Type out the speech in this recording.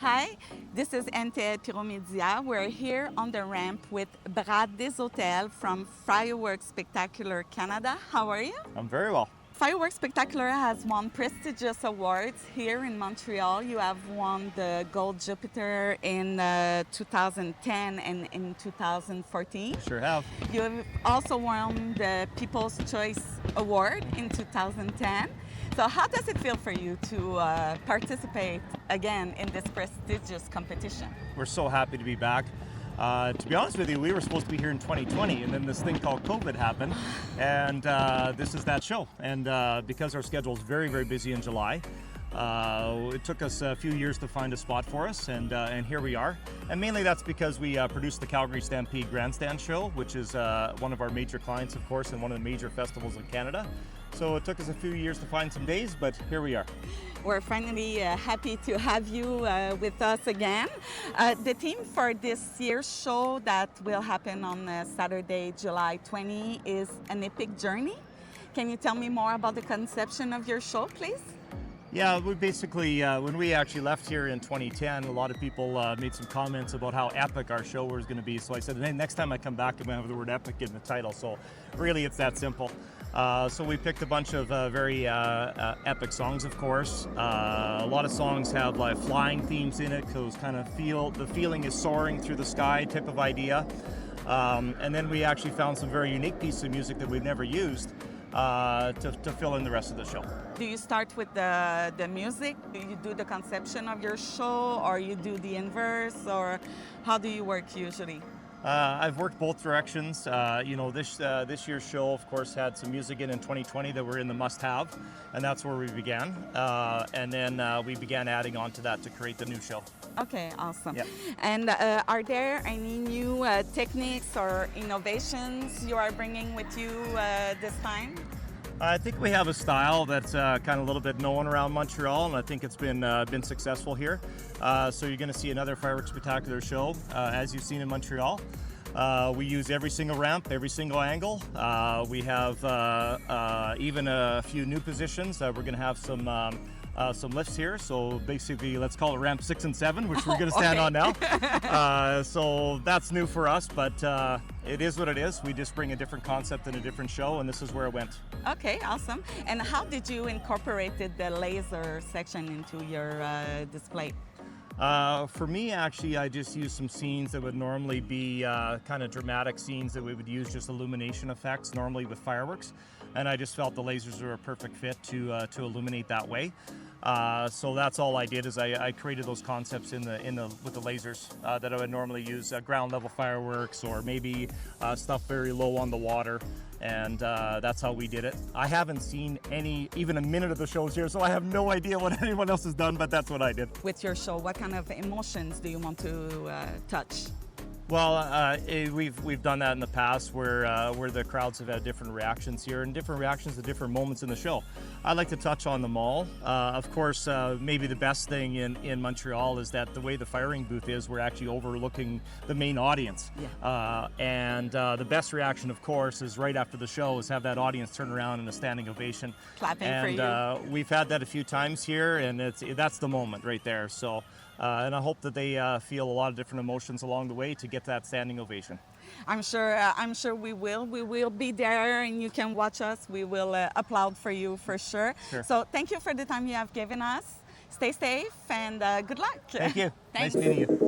Hi, this is NT Pyromédia. We're here on the ramp with Brad Deshotel from Fireworks Spectacular Canada. How are you? I'm very well. Fireworks Spectacular has won prestigious awards here in Montreal. You have won the Gold Jupiter in 2010 and in 2014. Sure have. You have also won the People's Choice Award in 2010. So how does it feel for you to participate again in this prestigious competition? We're so happy to be back. To be honest with you, we were supposed to be here in 2020, and then this thing called COVID happened, and this is that show. And because our schedule is very, very busy in July, it took us a few years to find a spot for us, and here we are. And mainly that's because we produced the Calgary Stampede Grandstand Show, which is one of our major clients, of course, and one of the major festivals in Canada. So it took us a few years to find some days, but here we are. We're finally happy to have you with us again. The theme for this year's show that will happen on Saturday, July 20 is an epic journey. Can you tell me more about the conception of your show, please? Yeah, we basically, when we actually left here in 2010, a lot of people made some comments about how epic our show was going to be. So I said, hey, next time I come back, I'm going to have the word epic in the title. So really, it's that simple. So we picked a bunch of very epic songs, of course. A lot of songs have like flying themes in it, so it's kind of the feeling is soaring through the sky type of idea. And then we actually found some very unique pieces of music that we've never used to fill in the rest of the show. Do you start with the music? Do you do the conception of your show, or you do the inverse, or how do you work usually? I've worked both directions. This year's show, of course, had some music in 2020 that were in the must-have, and that's where we began. And then we began adding on to that to create the new show. Okay, awesome. Yep. And are there any new techniques or innovations you are bringing with you this time? I think we have a style that's kind of a little bit known around Montreal, and I think it's been successful here. So you're going to see another Fireworks Spectacular show, as you've seen in Montreal. We use every single ramp, every single angle. We have even a few new positions. We're going to have some lifts here, so basically let's call it ramp 6 and 7, which we're going to stand on now. So that's new for us, but it is what it is. We just bring a different concept and a different show, and this is where it went. Okay, awesome. And how did you incorporate the laser section into your display? For me, actually, I just used some scenes that would normally be kind of dramatic scenes that we would use just illumination effects normally with fireworks, and I just felt the lasers were a perfect fit to illuminate that way. So that's all I did is I created those concepts with the lasers that I would normally use ground level fireworks or maybe stuff very low on the water. And that's how we did it. I haven't seen even a minute of the shows here, so I have no idea what anyone else has done, but that's what I did. With your show, what kind of emotions do you want to touch? Well, we've done that in the past where the crowds have had different reactions here and different reactions to different moments in the show. I'd like to touch on them all. Of course, maybe the best thing in Montreal is that the way the firing booth is, we're actually overlooking the main audience. Yeah. And the best reaction, of course, is right after the show is have that audience turn around in a standing ovation. Clapping for you. And we've had that a few times here, and that's the moment right there. So. And I hope that they feel a lot of different emotions along the way to get that standing ovation. I'm sure we will. We will be there, and you can watch us. We will applaud for you for sure. So thank you for the time you have given us. Stay safe and good luck. Thank you. Thanks. Nice meeting you.